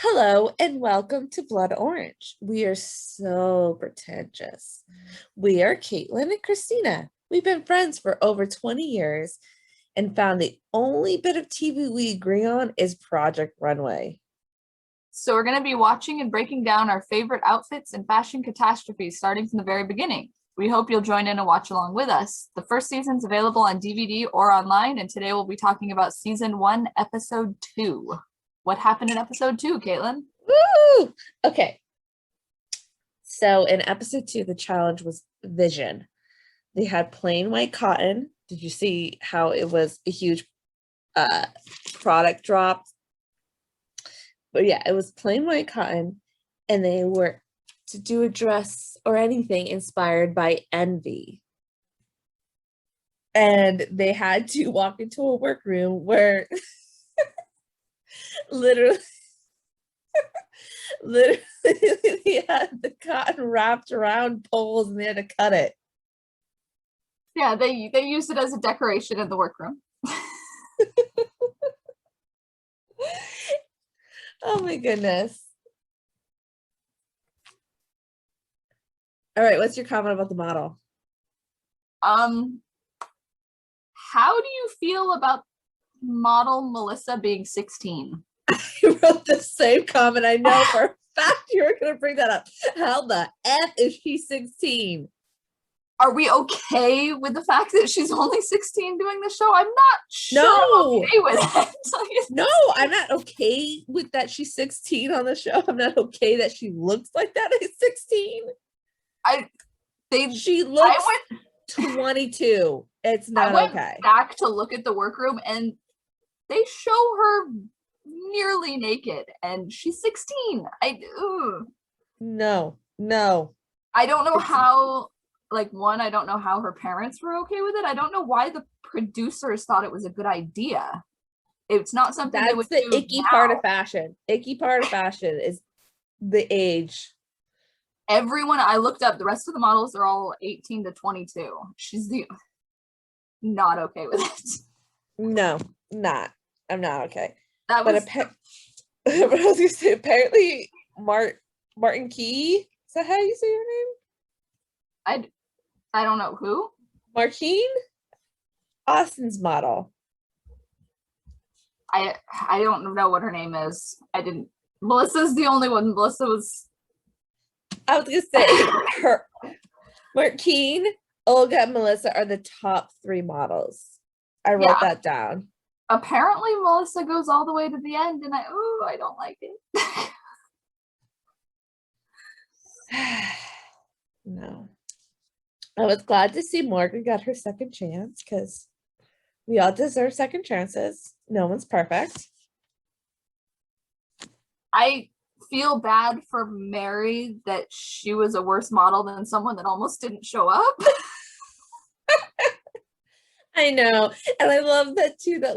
Hello and welcome to Blood Orange. We are so pretentious. We are Caitlin and Christina. We've been friends for over 20 years and found the only bit of TV we agree on is Project Runway. So we're going to be watching and breaking down our favorite outfits and fashion catastrophes starting from the very beginning. We hope you'll join in and watch along with us. The first season's available on DVD or online, and today we'll be talking about season 1, episode 2. What happened in episode 2, Caitlin? Woo! Okay. So in episode 2, the challenge was vision. They had plain white cotton. Did you see how it was a huge product drop? But yeah, it was plain white cotton, and they were to do a dress or anything inspired by envy. And they had to walk into a workroom where literally they had the cotton wrapped around poles and they had to cut it. Yeah, they used it as a decoration in the workroom. Oh my goodness. All right, what's your comment about the model? How do you feel about model Melissa being 16? You wrote the same comment. I know for a fact you were going to bring that up. How the F is she 16? Are we okay with the fact that she's only 16 doing the show? I'm not sure I'm okay with it. No, I'm not okay with that she's 16 on the show. I'm not okay that she looks like that at 16. She looks 22. It's not I went okay. back to look at the workroom and they show her nearly naked and she's 16. No. I don't know how, I don't know how her parents were okay with it. I don't know why the producers thought it was a good idea. It's not something that's the icky part of fashion. Icky part of fashion is the age. Everyone I looked up, the rest of the models are all 18 to 22. She's not okay with it. No, I'm not okay. That was but I was gonna say apparently Martin Key. Is that how you say your name? I don't know who. Martine? Austin's model. I don't know what her name is. Melissa's the only one. Melissa was. I was gonna say her Martine, Olga, and Melissa are the top 3 models. I wrote that down. Apparently Melissa goes all the way to the end and I don't like it. No. I was glad to see Morgan got her second chance because we all deserve second chances. No one's perfect. I feel bad for Mary that she was a worse model than someone that almost didn't show up. I know. And I love that too, that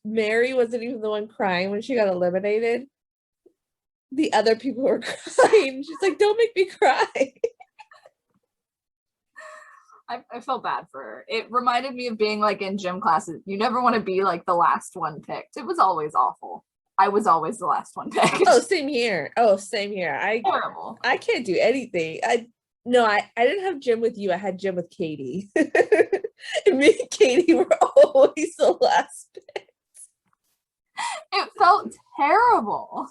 Mary wasn't even the one crying when she got eliminated. The other people were crying. She's like, don't make me cry. I felt bad for her. It reminded me of being in gym classes. You never want to be the last one picked. It was always awful. I was always the last one picked. Oh, same here. Terrible. I can't do anything. I didn't have gym with you. I had gym with Katie. And me and Katie were always the last pick. It felt terrible.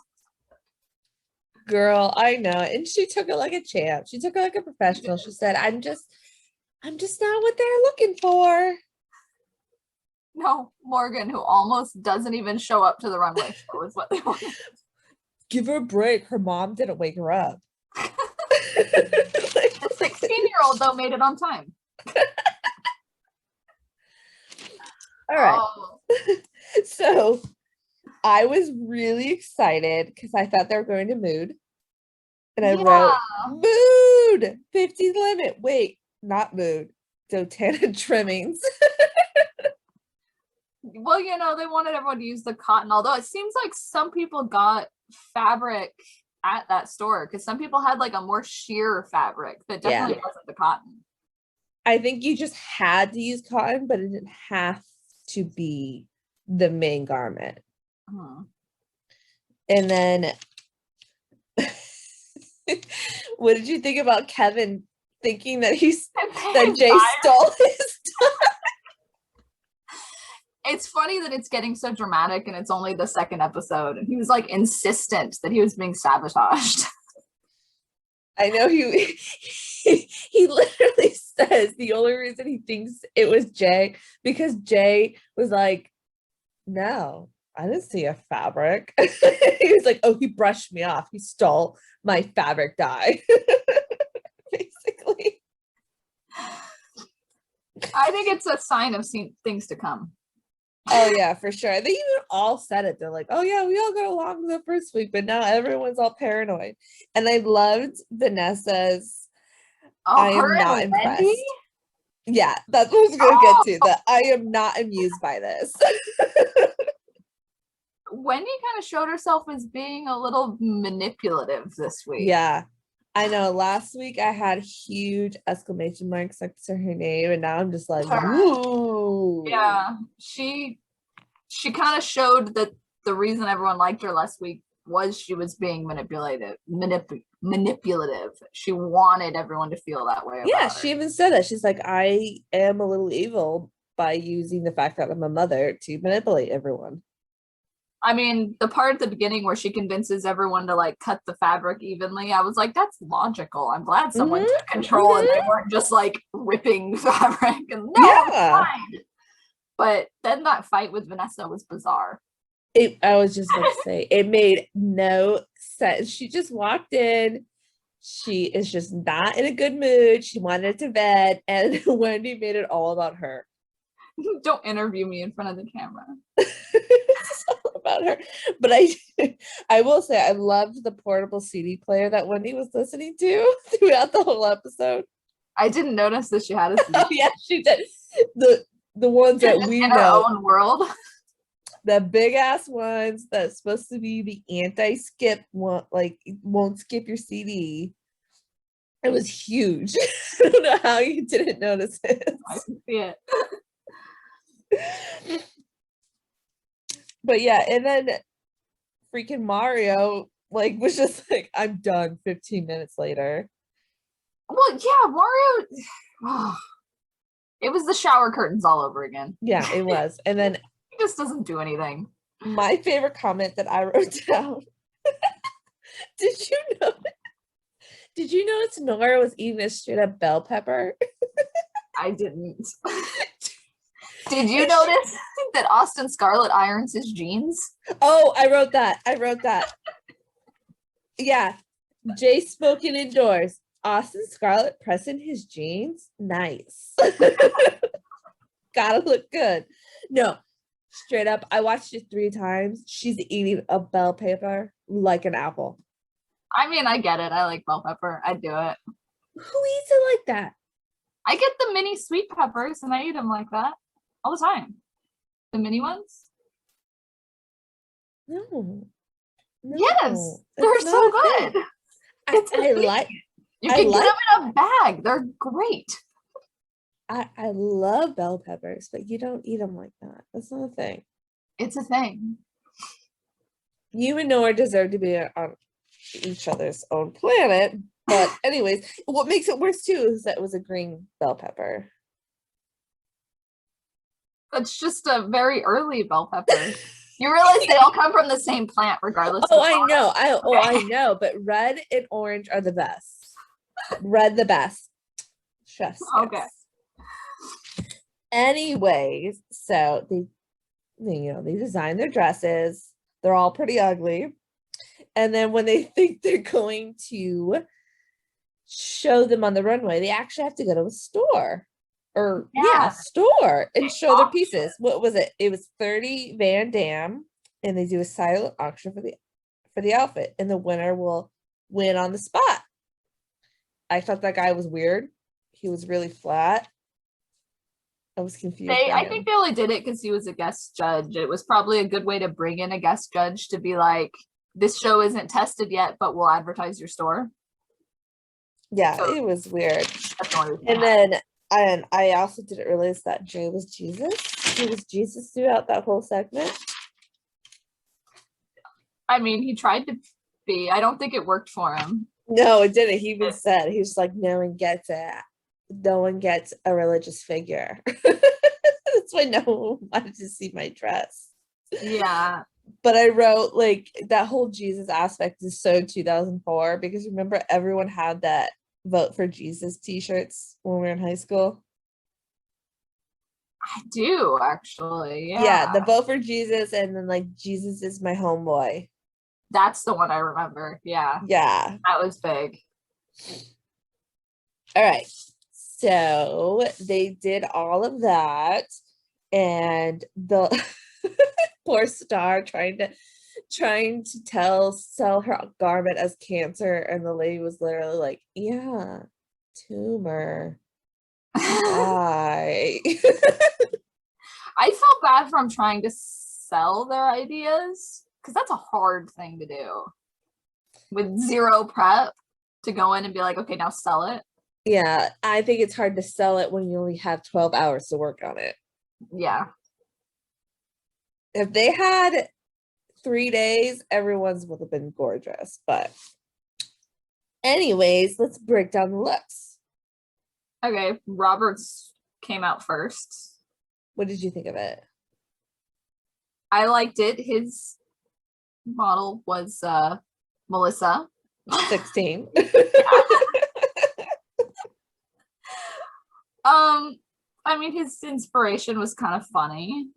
Girl, I know. And she took it like a champ. She took it like a professional. She said, I'm just not what they're looking for. No, Morgan, who almost doesn't even show up to the runway show, is what they want. Give her a break. Her mom didn't wake her up. The 16-year-old, though, made it on time. All right. So I was really excited because I thought they were going to Mood. And I wrote, Mood! 50 limit. Wait, not Mood. Dotanna Trimmings. Well, they wanted everyone to use the cotton, although it seems like some people got fabric at that store because some people had a more sheer fabric that definitely wasn't the cotton. I think you just had to use cotton, but it didn't have to be the main garment. And then What did you think about Kevin thinking that that Jay Fire. stole his? It's funny that it's getting so dramatic and it's only the second episode. And he was like insistent that he was being sabotaged. I know he literally says the only reason he thinks it was Jay because Jay was like, no, I didn't see a fabric. He was like, oh, he brushed me off. He stole my fabric dye. Basically. I think it's a sign of things to come. Oh yeah, for sure. They even all said it. They're like, oh yeah, we all got along the first week, but now everyone's all paranoid. And I loved Vanessa's I am not impressed. Wendy? Yeah, that's what I was gonna get to. That I am not amused by this. Wendy kind of showed herself as being a little manipulative this week. Yeah. I know last week I had huge exclamation marks next to her name, and now I'm just like, ooh. Yeah, she kind of showed that the reason everyone liked her last week was she was being manipulative. She wanted everyone to feel that way. Yeah, she even said that. She's like, I am a little evil by using the fact that I'm a mother to manipulate everyone. I mean, the part at the beginning where she convinces everyone to like cut the fabric evenly, I was like, that's logical. I'm glad someone took control and they weren't just like ripping fabric and no, it's fine. But then that fight with Vanessa was bizarre. I was just going to say, it made no sense. She just walked in. She is just not in a good mood. She wanted to bed, and Wendy made it all about her. Don't interview me in front of the camera. It's all about her. But I will say I loved the portable CD player that Wendy was listening to throughout the whole episode. I didn't notice that she had a CD. Yeah, she did. The ones that we in know. Our own world. The big ass ones that's supposed to be the anti-skip one, like won't skip your CD. It was huge. I don't know how you didn't notice it. I can see it. But yeah, and then freaking Mario like was just like, I'm done 15 minutes later. Well, yeah, Mario. It was the shower curtains all over again. Yeah, it was. And then he just doesn't do anything. My favorite comment that I wrote down. Did you notice Nora was eating a straight up bell pepper? I didn't. Did you notice that Austin Scarlett irons his jeans? Oh, I wrote that. Yeah. Jay smoking indoors. Austin Scarlett pressing his jeans. Nice. Gotta look good. No, straight up. I watched it 3 times. She's eating a bell pepper like an apple. I mean, I get it. I like bell pepper. I'd do it. Who eats it like that? I get the mini sweet peppers and I eat them like that all the time. The mini ones? No. Yes, they're so good. I like. You can get them in a bag. They're great. I love bell peppers, but you don't eat them like that. That's not a thing. It's a thing. You and Noah deserve to be on each other's own planet. But anyways, what makes it worse too is that it was a green bell pepper. It's just a very early bell pepper. You realize they all come from the same plant, regardless. Oh, I know. I know. But red and orange are the best. Red, the best. Chef's okay. Anyways, so they design their dresses. They're all pretty ugly. And then when they think they're going to show them on the runway, they actually have to go to a store. Or store and show their pieces. What was it? It was 30 Van Dam, and they do a silent auction for the outfit, and the winner will win on the spot. I thought that guy was weird. He was really flat. I was confused. I think they only did it because he was a guest judge. It was probably a good way to bring in a guest judge to be like, this show isn't tested yet, but we'll advertise your store. Yeah, so, it was weird. And I also didn't realize that Jay was Jesus. He was Jesus throughout that whole segment. I mean, he tried to be. I don't think it worked for him. No, it didn't. He even said, he was like, no one gets it. No one gets a religious figure. That's why no one wanted to see my dress. Yeah, But I wrote like that whole Jesus aspect is so 2004 because remember everyone had that vote for Jesus t-shirts when we were in high school. I do actually. Yeah, Yeah, the vote for Jesus and then like Jesus is my homeboy. that's the one I remember. Yeah, Yeah. that was big. All right. So they did all of that and the poor Star trying to sell her garment as cancer and the lady was literally like, yeah, tumor. Bye. I felt bad from trying to sell their ideas because that's a hard thing to do with zero prep to go in and be like, okay, now sell it. Yeah, I think it's hard to sell it when you only have 12 hours to work on it. Yeah. If they had 3 days, everyone's would have been gorgeous. But anyways, let's break down the looks. Okay, Roberts came out first. What did you think of it? I liked it. His model was Melissa. 16. I mean, his inspiration was kind of funny.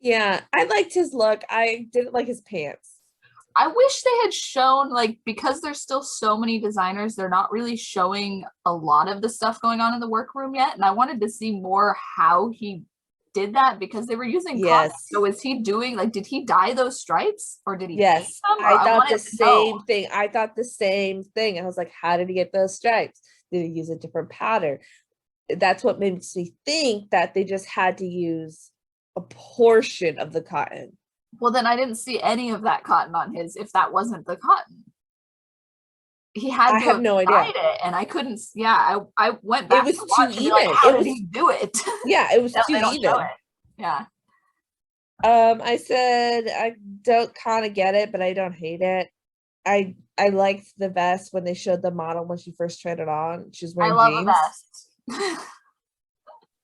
Yeah, I liked his look. I didn't like his pants. I wish they had shown, like, because there's still so many designers, they're not really showing a lot of the stuff going on in the workroom yet. And I wanted to see more how he did that because they were using cotton. Yes. So is he doing, like, did he dye those stripes or did he paint Yes. them? Or I thought the wanted to know. same thing. I thought the same thing. I was like, how did he get those stripes? Did he use a different pattern? That's what makes me think that they just had to use a portion of the cotton. Well, then I didn't see any of that cotton on his if that wasn't the cotton. He had I to have have no idea. dyed it, and I couldn't. Yeah, I went It back was to too watch and be like, even. how It did was he do it? yeah, it was No, too they don't show even. it. Yeah. I said I don't kind of get it, but I don't hate it. I liked the vest when they showed the model when she first tried it on. She was I wearing love a jeans. vest.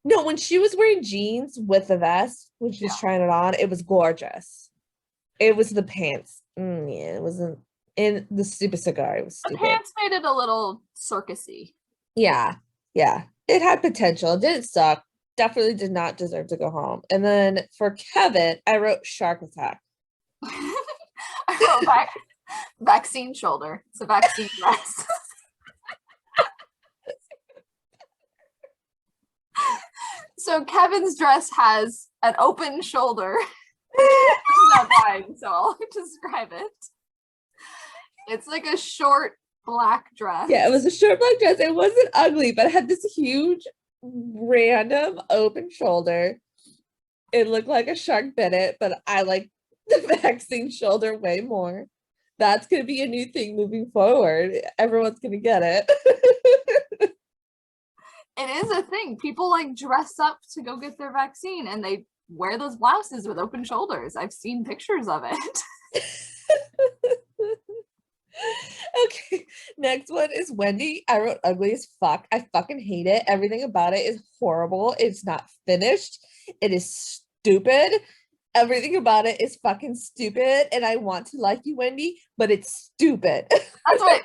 No, when she was wearing jeans with the vest, when she was Yeah. trying it on, it was gorgeous. It was the pants. Yeah, it wasn't in the stupid cigar. It was The stupid. pants made it a little circusy. Yeah, yeah. It had potential. It didn't suck. Definitely did not deserve to go home. And then for Kevin, I wrote shark attack. I wrote vaccine shoulder. It's a vaccine dress. So Kevin's dress has an open shoulder. It's not dying, so I'll describe it. It's like a short black dress. Yeah, it was a short black dress. It wasn't ugly, but it had this huge, random open shoulder. It looked like a shark bit it, but I like the vaccine shoulder way more. That's gonna be a new thing moving forward. Everyone's gonna get it. It is a thing. People like dress up to go get their vaccine and they wear those blouses with open shoulders. I've seen pictures of it. Okay, next one is Wendy. I wrote ugly as fuck. I fucking hate it. Everything about it is horrible. It's not finished. It is stupid. Everything about it is fucking stupid. And I want to like you, Wendy, but it's stupid. That's what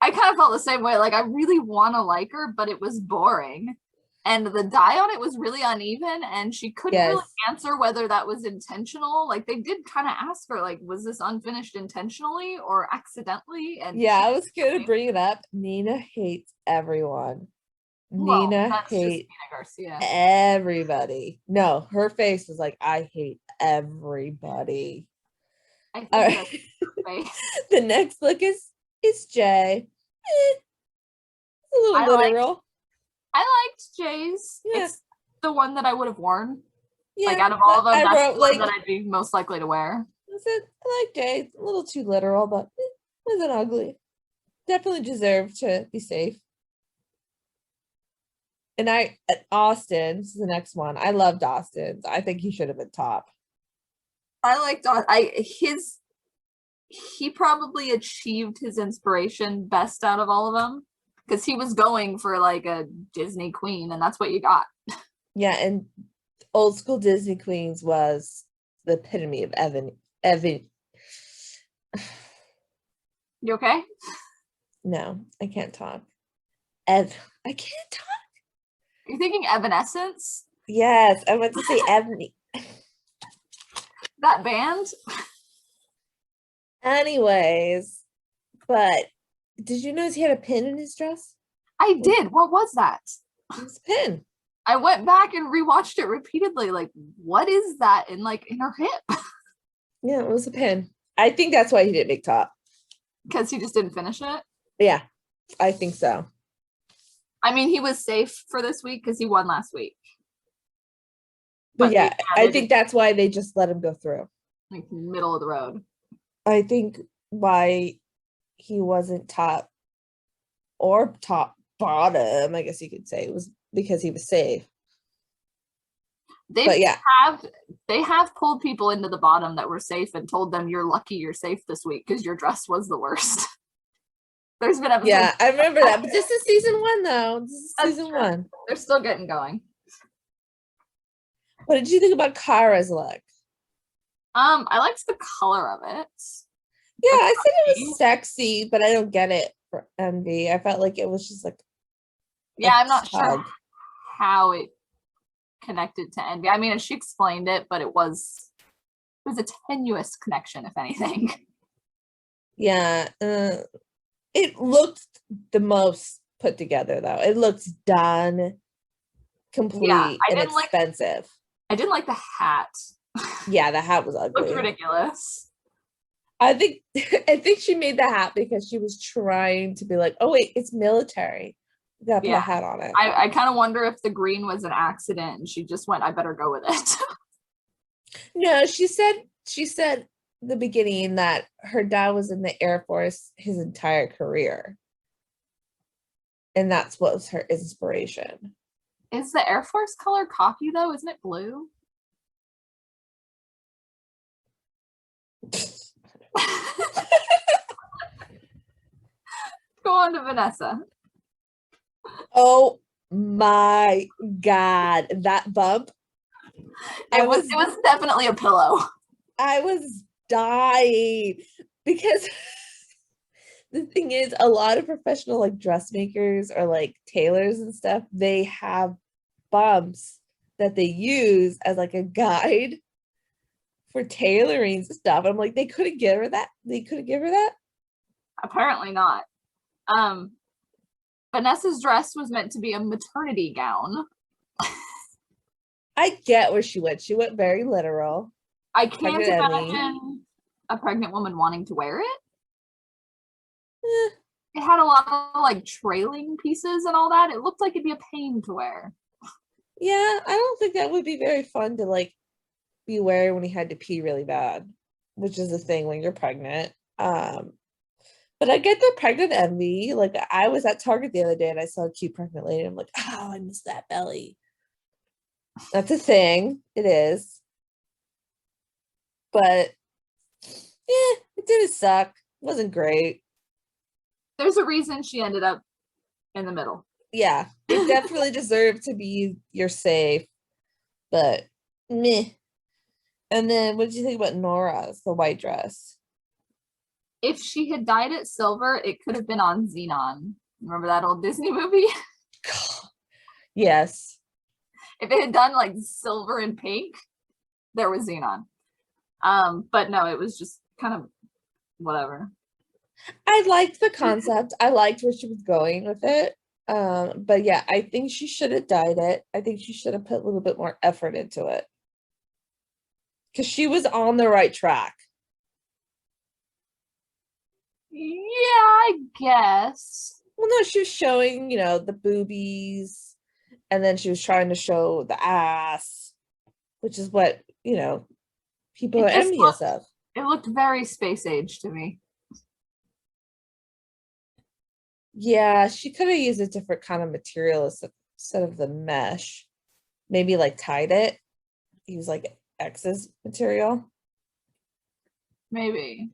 I kind of felt the same way. Like I really want to like her, but it was boring. And the dye on it was really uneven, and she couldn't really Yes. answer whether that was intentional. Like they did kind of ask her, like, was this unfinished intentionally or accidentally? And Yeah, she, I was gonna bring it up. Nina hates everyone. well, Nina that's just hates Nina Garcia. everybody. No, her face was like, I hate everybody. I think All that's right. her face. The next look is Jay. A little I like literal. I liked Jay's. Yeah. It's the one that I would have worn. Yeah. Like out of all of them, I that's wrote the one like that I'd be most likely to wear. I said, I like Jay. A little too literal, but it wasn't ugly. Definitely deserved to be safe. And Austin's the next one. I loved Austin's. I think he should have been top. I liked I his he probably achieved his inspiration best out of all of them because he was going for like a Disney queen, and that's what you got. Yeah, and old school Disney Queens was the epitome of Evan. You okay? No, I can't talk. I can't talk. You're thinking Evanescence? Yes, I meant to say Ebony. That band? Anyways, but did you notice he had a pin in his dress? I did. What was that? It was a pin. I went back and rewatched it repeatedly. Like, what is that in her hip? Yeah, it was a pin. I think that's why he didn't make top. Because he just didn't finish it. Yeah, I think so. I mean, he was safe for this week because he won last week. But yeah, I think that's why they just let him go through. Like middle of the road. I think why he wasn't top or top bottom, I guess you could say, it was because he was safe. They have pulled people into the bottom that were safe and told them you're lucky you're safe this week because your dress was the worst. There's been episodes. Yeah, I remember that. But this is season 1 though. This is season 1. They're still getting going. What did you think about Kara's look? I liked the color of it. Yeah, I said it was sexy, but I don't get it for Envy. I felt like it was just like, yeah, I'm not sure how it connected to Envy. I mean, she explained it, but it was a tenuous connection, if anything. Yeah, it looked the most put together though. It looked done, complete, and expensive. I didn't like the hat. Yeah, the hat was ugly. It looked ridiculous. I think she made the hat because she was trying to be like, oh wait, it's military. You gotta put a hat on it. I kind of wonder if the green was an accident and she just went, I better go with it. No, she said the beginning that her dad was in the Air Force his entire career. And that's what was her inspiration. Is the Air Force color cocky though? Isn't it blue? Go on to Vanessa. Oh my God, that bump. It was definitely a pillow. I was dying because the thing is, a lot of professional like dressmakers or like tailors and stuff, they have bumps that they use as like a guide for tailoring stuff. I'm like, they couldn't give her that. They couldn't give her that. Apparently not. Vanessa's dress was meant to be a maternity gown. I get where she went. She went very literal. I can't imagine a pregnant woman wanting to wear it. It had a lot of like trailing pieces and all that. It looked like it'd be a pain to wear. Yeah, I don't think that would be very fun to like be wearing when he had to pee really bad, which is the thing when you're pregnant. But I get the pregnant envy. Like I was at Target the other day and I saw a cute pregnant lady. I'm like, oh, I miss that belly. That's a thing. It is. But yeah, it didn't suck. It wasn't great. There's a reason she ended up in the middle. Yeah, it definitely deserved to be your safe, but meh. And then what did you think about Nora's, the white dress? If she had dyed it silver, it could have been on Xenon. Remember that old Disney movie? Yes. If it had done like silver and pink, there was Xenon. But no, it was just kind of whatever. I liked the concept. I liked where she was going with it. But yeah, I think she should have dyed it. I think she should have put a little bit more effort into it. Because she was on the right track. Yeah, I guess. Well, no, she was showing, the boobies, and then she was trying to show the ass, which is what, people are envious of. It looked very space age to me. Yeah, she could have used a different kind of material instead of the mesh. Maybe like tied it. Use like excess material. Maybe.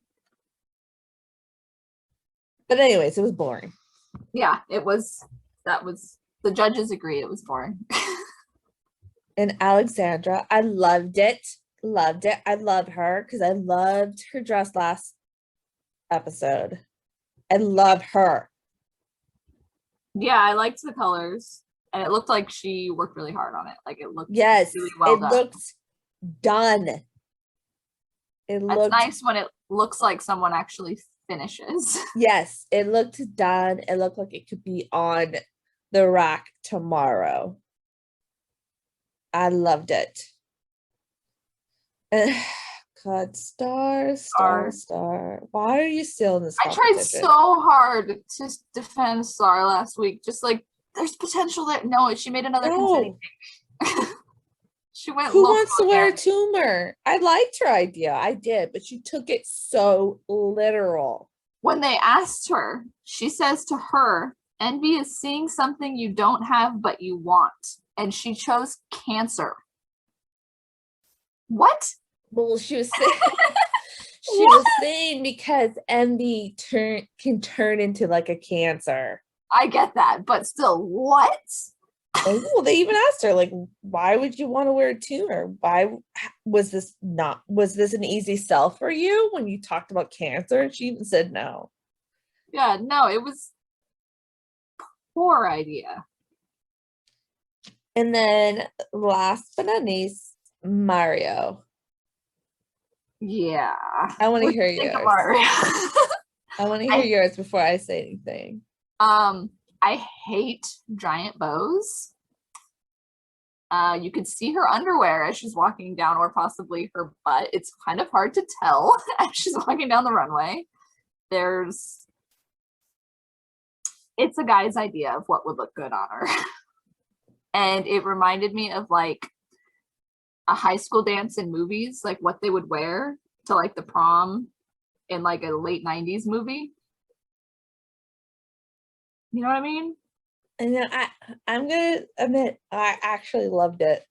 But anyways, it was boring. Yeah, it was. That was the judges agree it was boring. And Alexandra, I loved it. Loved it. I love her because I loved her dress last episode. I love her. Yeah, I liked the colors, and it looked like she worked really hard on it. Like it looked Yes, really well it done. looked done. It It's looked nice when it looks like someone actually finishes. yes, it looked done. It looked like it could be on the rack tomorrow. I loved it. God, star. Why are you still in this I tried competition? so hard to defend Star last week. Just like there's potential there. No, she made another confetti No. cake. She went Who local wants to wear a again. tumor? I liked her idea. I did, but she took it so literal. When they asked her, she says to her, envy is seeing something you don't have but you want. And she chose cancer. What? Well, she was saying she was saying because envy can turn into like a cancer. I get that, but still, what? And well, they even asked her, like, why would you want to wear a tumor? Why was this an easy sell for you when you talked about cancer? And she even said no. Yeah, no, it was poor idea. And then last but not least, Mario. Yeah. I want to What do hear you think of yours. Mario? I want to hear yours before I say anything. I hate giant bows. You could see her underwear as she's walking down, or possibly her butt. It's kind of hard to tell as she's walking down the runway. It's a guy's idea of what would look good on her. And it reminded me of like a high school dance in movies, like what they would wear to like the prom in like a late 90s movie. You know what I mean? And then I'm gonna admit I actually loved it.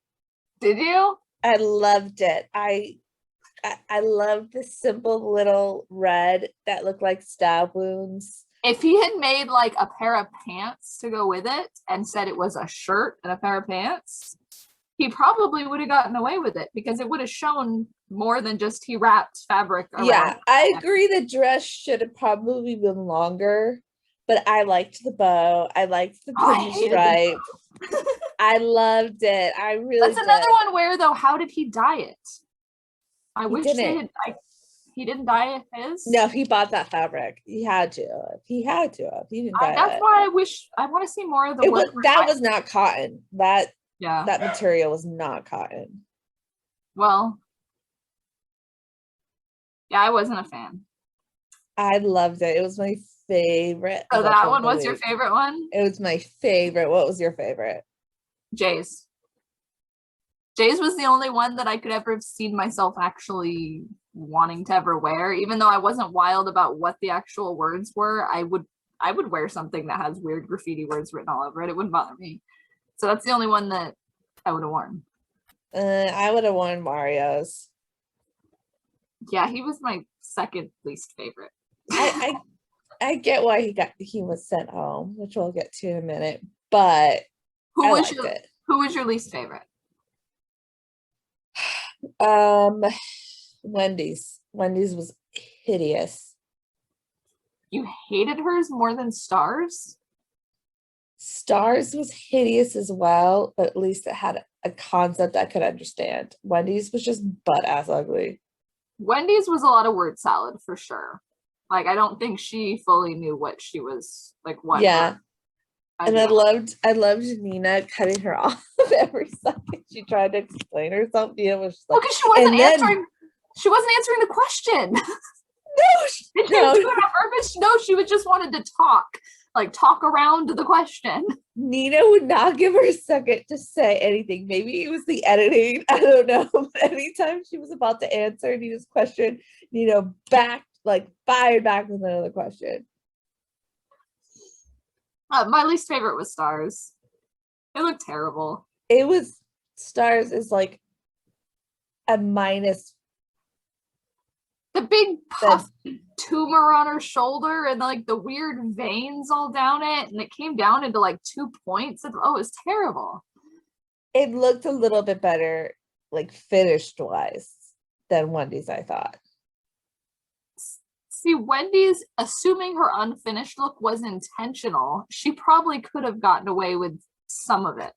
Did you? I loved it. I loved the simple little red that looked like stab wounds. If he had made like a pair of pants to go with it and said it was a shirt and a pair of pants, he probably would have gotten away with it because it would have shown more than just he wrapped fabric around. Yeah, I agree the dress should have probably been longer, but I liked the bow. I liked the pinstripe. I loved it. I really That's another one where though, how did he dye it? I wish they had. He didn't dye his. No, he bought that fabric. He had to. He didn't dye That's it. why I want to see more of the work. That was not cotton. That that material was not cotton. Well, yeah, I wasn't a fan. I loved it. It was my favorite. So that one was your favorite one? It was my favorite. What was your favorite? Jay's. Jay's was the only one that I could ever have seen myself actually wanting to ever wear. Even though I wasn't wild about what the actual words were, I would wear something that has weird graffiti words written all over it. It wouldn't bother me. So that's the only one that I would have worn. I would have worn Mario's. Yeah, he was my second least favorite. I get why he was sent home, which we'll get to in a minute. But who was your least favorite? Wendy's. Wendy's was hideous. You hated hers more than Stars? Stars was hideous as well, but at least it had a concept I could understand. Wendy's was just butt ass ugly. Wendy's was a lot of word salad for sure. Like I don't think she fully knew what she was like. What? Yeah. And I loved Nina cutting her off every second she tried to explain herself. Nina was just like, because she wasn't answering. She wasn't answering the question. No, she didn't do it on purpose. No, she was just wanted to talk around the question. Nina would not give her a second to say anything. Maybe it was the editing. I don't know. But anytime she was about to answer Nina's question, Nina fired back with another question. My least favorite was Stars. It looked terrible. It was Stars is like a minus. The big puff tube tumor on her shoulder and like the weird veins all down it, and it came down into like 2 points. It was terrible. It looked a little bit better, like finished wise, than Wendy's, I thought. See, Wendy's, assuming her unfinished look was intentional, she probably could have gotten away with some of it.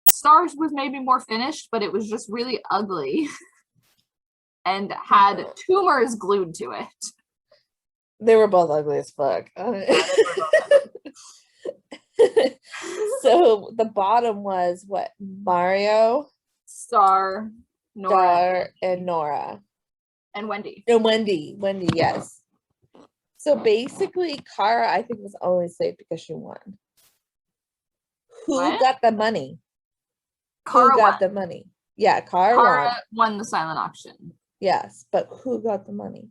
Stars was maybe more finished, but it was just really ugly and had tumors glued to it. They were both ugly as fuck. So the bottom was what? Mario, Star, Nora, and Nora. And Wendy. And Wendy, yes. So basically, Cara, I think, was only safe because she won. Who got the money? Cara who got the money? Yeah, Cara won the silent auction. Yes, but who got the money?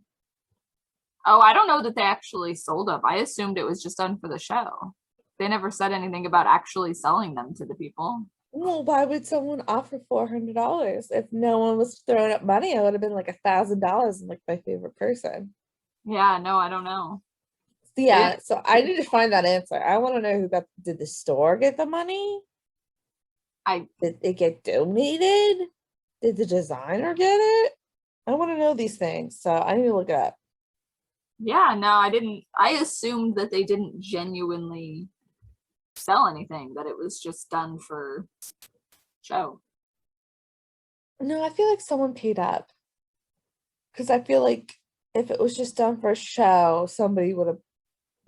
Oh, I don't know that they actually sold them. I assumed it was just done for the show. They never said anything about actually selling them to the people. Well, why would someone offer $400? If no one was throwing up money, I would have been like $1,000 and like my favorite person. Yeah, no, I don't know. Yeah, so I need to find that answer. I want to know did the store get the money? Did it get donated? Did the designer get it? I want to know these things, so I need to look it up. Yeah, no, I didn't. I assumed that they didn't genuinely sell anything, that it was just done for show. No, I feel like someone paid up. Because I feel like if it was just done for show, somebody would have,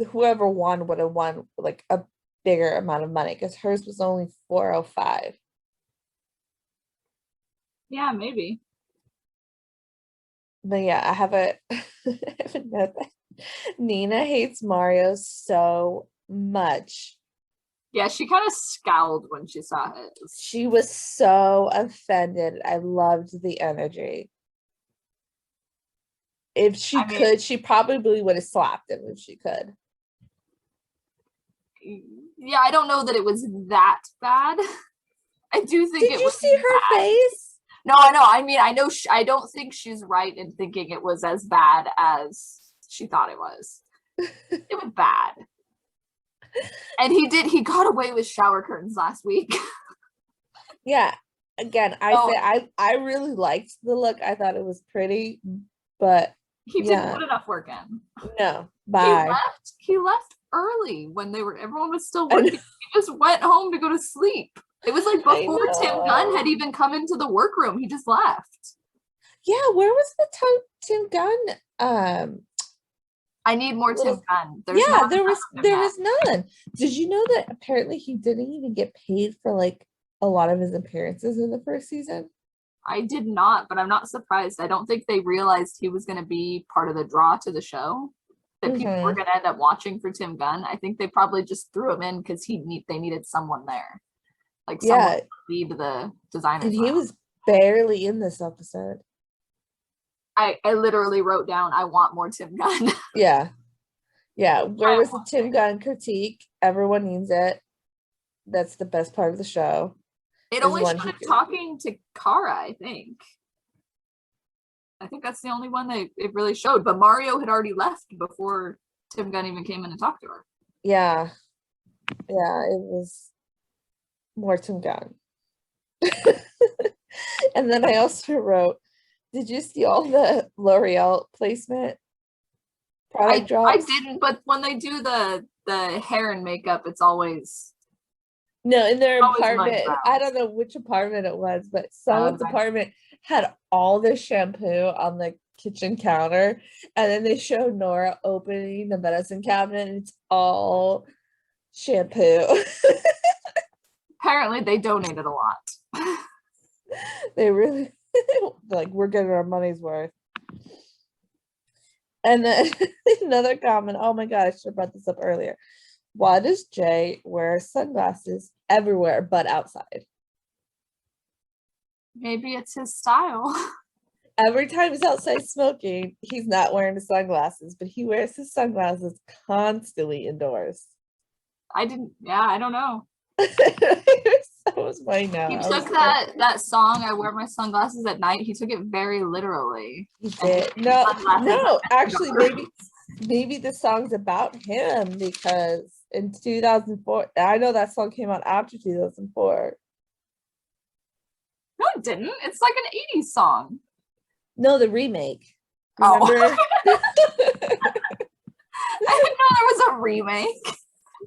whoever won would have won like a bigger amount of money, because hers was only $405. Yeah, maybe. But yeah, I have a note that Nina hates Mario so much. Yeah, she kind of scowled when she saw it. She was so offended. I loved the energy. If she could, she probably would have slapped him if she could. Yeah, I don't know that it was that bad. I do think Did you see her face? No, I know. I mean, I know. I don't think she's right in thinking it was as bad as she thought it was. It was bad. And he got away with shower curtains last week. Yeah. Again, I really liked the look. I thought it was pretty, but he didn't put enough work in. No. Bye. He left early when everyone was still working. He just went home to go to sleep. It was like before Tim Gunn had even come into the workroom. He just left. Yeah, where was the Tim Gunn? I need more Tim Gunn. There was none. Did you know that apparently he didn't even get paid for like a lot of his appearances in the first season? I did not, but I'm not surprised. I don't think they realized he was going to be part of the draw to the show, that people were going to end up watching for Tim Gunn. I think they probably just threw him in because they needed someone there. Like someone to lead the designers. And he was barely in this episode. I literally wrote down, I want more Tim Gunn. Yeah. Where was the Tim Gunn critique? Everyone needs it. That's the best part of the show. It only showed him talking to Cara, I think. I think that's the only one that it really showed. But Mario had already left before Tim Gunn even came in and talked to her. Yeah. Yeah, it was more Tim Gunn. And then I also wrote, did you see all the L'Oreal placement product drops? I didn't, but when they do the hair and makeup, it's always in their apartment. I don't know which apartment it was, but someone's apartment had all the shampoo on the kitchen counter, and then they showed Nora opening the medicine cabinet, and it's all shampoo. Apparently they donated a lot. They really like, we're getting our money's worth. And then another comment, oh my god, I should have brought this up earlier. Why does Jay wear sunglasses everywhere but outside? Maybe it's his style. Every time he's outside smoking, he's not wearing his sunglasses, but he wears his sunglasses constantly indoors. I don't know. It's so was funny now. He took that song, I wear my sunglasses at night. He took it very literally. He did. No, actually, maybe the song's about him because in 2004, I know that song came out after 2004. No, it didn't. It's like an 80s song. No, the remake. Remember? Oh. I didn't know there was a remake.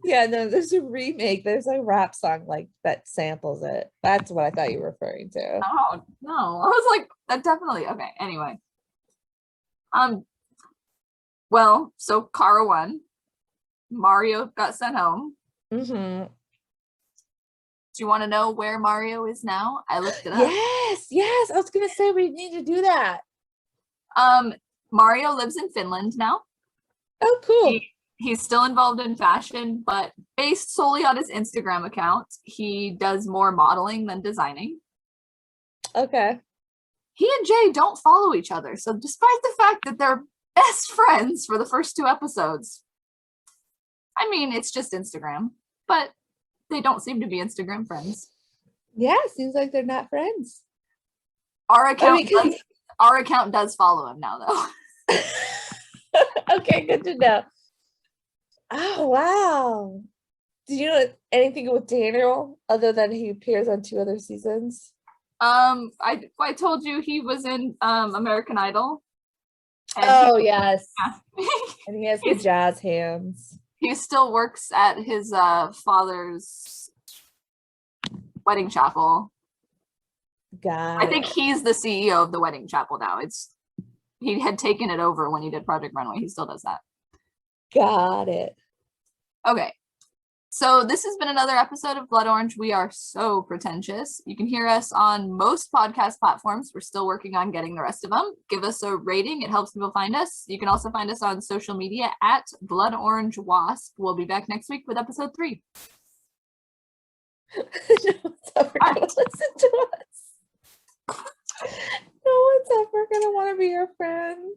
Yeah, no, there's a remake. There's a rap song like that samples it. That's what I thought you were referring to. Oh no, I was like, that definitely okay. Anyway, well, so Kara won. Mario got sent home. Mm-hmm. Do you want to know where Mario is now? I looked it up. Yes. I was gonna say we need to do that. Mario lives in Finland now. Oh, cool. He's still involved in fashion, but based solely on his Instagram account, he does more modeling than designing. Okay. He and Jay don't follow each other, so despite the fact that they're best friends for the first 2 episodes, I mean, it's just Instagram, but they don't seem to be Instagram friends. Yeah, seems like they're not friends. Our account does follow him now, though. Okay, good to know. Oh, wow. Do you know anything with Daniel other than he appears on 2 other seasons? I told you he was in American Idol. Oh, yes. Yeah. And he has the jazz hands. He still works at his father's wedding chapel. I think he's the CEO of the wedding chapel now. He had taken it over when he did Project Runway. He still does that. Got it. Okay. So this has been another episode of Blood Orange. We are so pretentious. You can hear us on most podcast platforms. We're still working on getting the rest of them. Give us a rating. It helps people find us. You can also find us on social media at Blood Orange Wasp. We'll be back next week with episode 3. No one's ever going to listen to us. No one's ever going to want to be your friend.